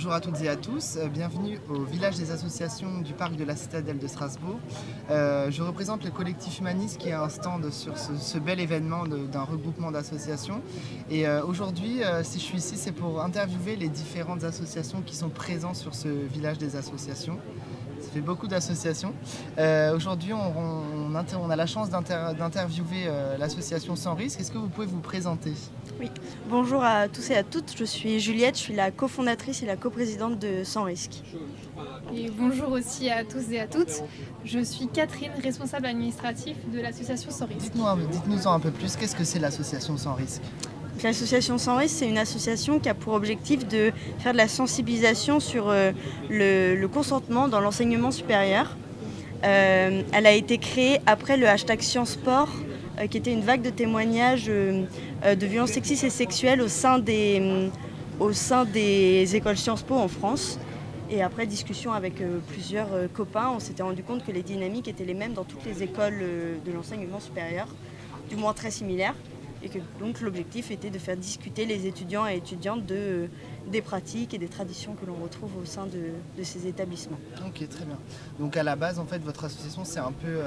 Bonjour à toutes et à tous, bienvenue au village des associations du parc de la Citadelle de Strasbourg. Je représente le collectif humaniste qui a un stand sur ce bel événement d'un regroupement d'associations. Et aujourd'hui, si je suis ici, c'est pour interviewer les différentes associations qui sont présentes sur ce village des associations. Ça fait beaucoup d'associations. Aujourd'hui, on a la chance d'interviewer l'association Sans Risque. Est-ce que vous pouvez vous présenter ? Oui, bonjour à tous et à toutes, je suis Juliette, je suis la cofondatrice et la coprésidente de Sans Risque. Et bonjour aussi à tous et à toutes, je suis Catherine, responsable administratif de l'association Sans Risque. Dites-nous un peu plus, qu'est-ce que c'est l'association Sans Risque ? L'association Sans Risque, c'est une association qui a pour objectif de faire de la sensibilisation sur le consentement dans l'enseignement supérieur. Elle a été créée après le hashtag Sciences Sport, qui était une vague de témoignages de violences sexistes et sexuelles au sein des écoles Sciences Po en France. Et après discussion avec plusieurs copains, on s'était rendu compte que les dynamiques étaient les mêmes dans toutes les écoles de l'enseignement supérieur, du moins très similaires. Et que donc l'objectif était de faire discuter les étudiants et étudiantes des pratiques et des traditions que l'on retrouve au sein de ces établissements. Ok, très bien. Donc à la base, en fait, votre association, c'est un peu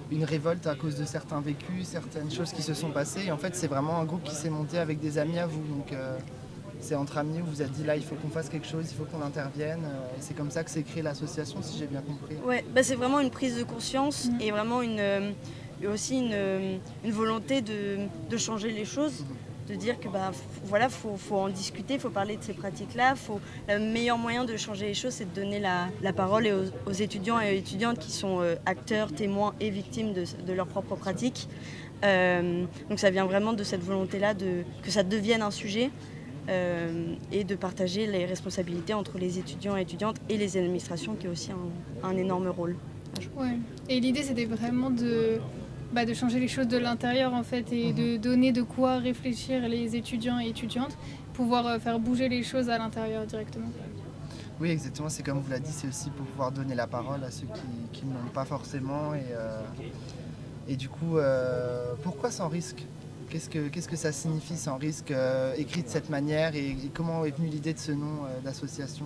une révolte à cause de certains vécus, certaines choses qui se sont passées. Et en fait, c'est vraiment un groupe qui s'est monté avec des amis à vous. Donc c'est entre amis où vous vous êtes dit là, il faut qu'on fasse quelque chose, il faut qu'on intervienne. Et c'est comme ça que s'est créée l'association, si j'ai bien compris. Ouais, c'est vraiment une prise de conscience et vraiment aussi une volonté de changer les choses, de dire que voilà, faut en discuter, il faut parler de ces pratiques-là. Le meilleur moyen de changer les choses, c'est de donner la parole aux étudiants et aux étudiantes qui sont acteurs, témoins et victimes de leurs propres pratiques. Donc ça vient vraiment de cette volonté-là que ça devienne un sujet et de partager les responsabilités entre les étudiants et étudiantes et les administrations, qui a aussi un énorme rôle. Ouais. Et l'idée, c'était vraiment de changer les choses de l'intérieur en fait et de donner de quoi réfléchir les étudiants et étudiantes, pouvoir faire bouger les choses à l'intérieur directement. Oui, exactement, c'est comme vous l'avez dit, c'est aussi pour pouvoir donner la parole à ceux qui ne l'ont pas forcément. Et du coup, pourquoi Sans Risque ? Qu'est-ce que ça signifie Sans Risque, écrit de cette manière, et comment est venue l'idée de ce nom d'association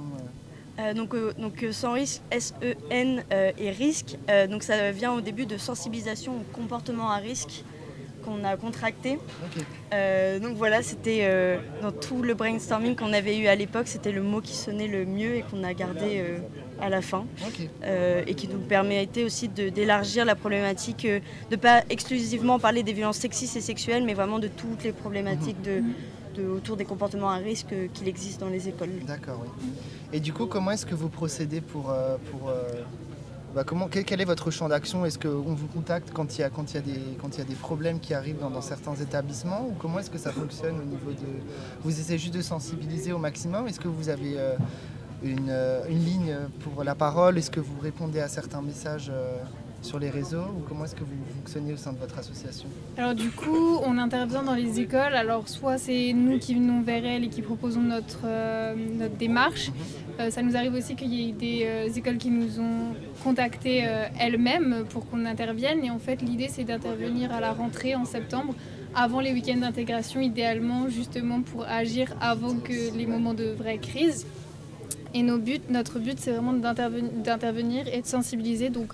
Donc Sans Risque, S-E-N et risque, donc ça vient au début de sensibilisation au comportement à risque qu'on a contracté. Okay. Donc voilà, c'était dans tout le brainstorming qu'on avait eu à l'époque, c'était le mot qui sonnait le mieux et qu'on a gardé à la fin. Okay. Et qui nous permettait aussi d'élargir la problématique, de ne pas exclusivement parler des violences sexistes et sexuelles, mais vraiment de toutes les problématiques autour des comportements à risque qu'il existe dans les écoles. D'accord, oui. Et du coup, comment est-ce que vous procédez quel est votre champ d'action ? Est-ce qu'on vous contacte quand il y a des problèmes qui arrivent dans certains établissements ? Ou comment est-ce que ça fonctionne au niveau de... Vous essayez juste de sensibiliser au maximum ? Est-ce que vous avez une ligne pour la parole ? Est-ce que vous répondez à certains messages sur les réseaux, ou comment est-ce que vous fonctionnez au sein de votre association ? Alors du coup, on intervient dans les écoles. Alors soit c'est nous qui venons vers elles et qui proposons notre démarche. Ça nous arrive aussi qu'il y ait des écoles qui nous ont contactés elles-mêmes pour qu'on intervienne. Et en fait, l'idée, c'est d'intervenir à la rentrée en septembre, avant les week-ends d'intégration, idéalement, justement pour agir avant que les moments de vraie crise. Et notre but, c'est vraiment d'intervenir et de sensibiliser. Donc,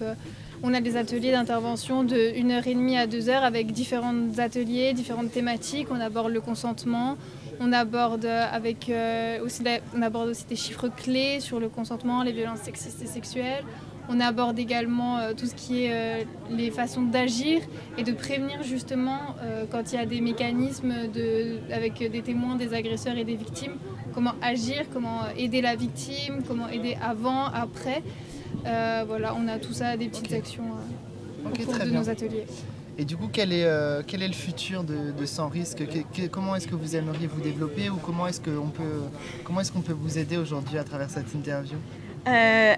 on a des ateliers d'intervention de 1h30 à 2h avec différents ateliers, différentes thématiques. On aborde le consentement, on aborde aussi des chiffres clés sur le consentement, les violences sexistes et sexuelles. On aborde également tout ce qui est les façons d'agir et de prévenir justement quand il y a des mécanismes avec des témoins, des agresseurs et des victimes. Comment agir, comment aider la victime, comment aider avant, après. Voilà, on a tout ça, des petites actions au cours de nos ateliers. Et du coup, quel est le futur de Sans Risque ? Comment est-ce que vous aimeriez vous développer, ou comment est-ce qu'on peut vous aider aujourd'hui à travers cette interview ?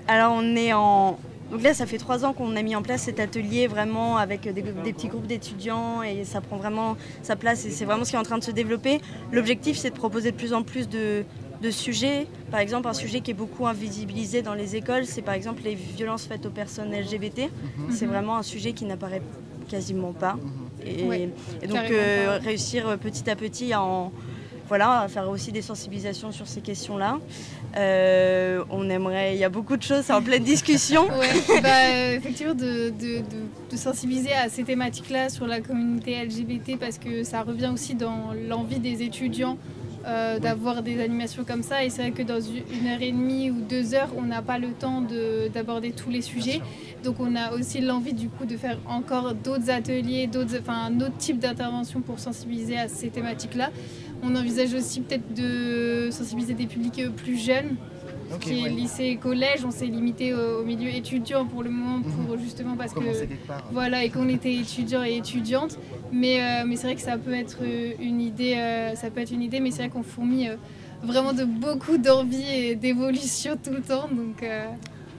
Alors donc là, ça fait 3 ans qu'on a mis en place cet atelier vraiment avec des petits groupes d'étudiants, et ça prend vraiment sa place et c'est vraiment ce qui est en train de se développer. L'objectif, c'est de proposer de plus en plus de sujets. Par exemple, un sujet qui est beaucoup invisibilisé dans les écoles, c'est par exemple les violences faites aux personnes LGBT. C'est vraiment un sujet qui n'apparaît quasiment pas. Et donc réussir petit à petit à voilà, faire aussi des sensibilisations sur ces questions-là. On aimerait, il y a beaucoup de choses, c'est en pleine discussion. Ouais, effectivement, de sensibiliser à ces thématiques-là sur la communauté LGBT, parce que ça revient aussi dans l'envie des étudiants d'avoir des animations comme ça. Et c'est vrai que dans 1h30 ou 2 heures, on n'a pas le temps d'aborder tous les sujets. Donc on a aussi l'envie du coup de faire encore d'autres ateliers, un autre type d'intervention pour sensibiliser à ces thématiques-là. On envisage aussi peut-être de sensibiliser des publics plus jeunes, qui est lycée et collège. On s'est limité au milieu étudiant pour le moment, pour justement parce que voilà, et qu'on était étudiants et étudiantes. Mais c'est vrai que ça peut être une idée, mais c'est vrai qu'on fourmille vraiment de beaucoup d'envie et d'évolution tout le temps.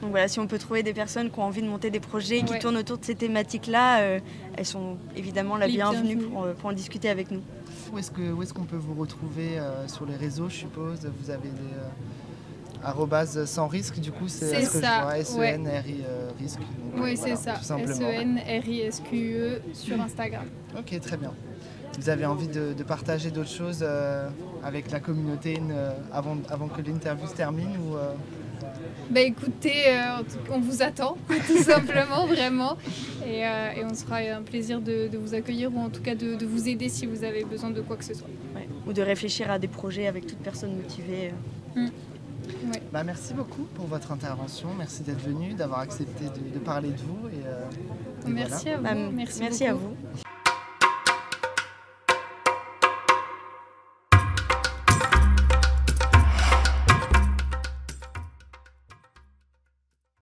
Donc voilà, si on peut trouver des personnes qui ont envie de monter des projets qui tournent autour de ces thématiques-là, elles sont évidemment la bienvenue pour en discuter avec nous. Où est-ce qu'on peut vous retrouver sur les réseaux, je suppose? Vous avez des sans risque, du coup, c'est ce que ça, je vois, SENRI risque. Oui, c'est ça, SENRISQE sur Instagram. Ok, très bien. Vous avez envie de partager d'autres choses avec la communauté avant que l'interview se termine ou Bah écoutez, on vous attend, tout simplement, vraiment. Et on sera un plaisir de vous accueillir, ou en tout cas de vous aider si vous avez besoin de quoi que ce soit. Ouais. Ou de réfléchir à des projets avec toute personne motivée. Ouais. Bah, merci beaucoup pour votre intervention. Merci d'être venu, d'avoir accepté de parler de vous. Et merci voilà. à vous. Merci à vous.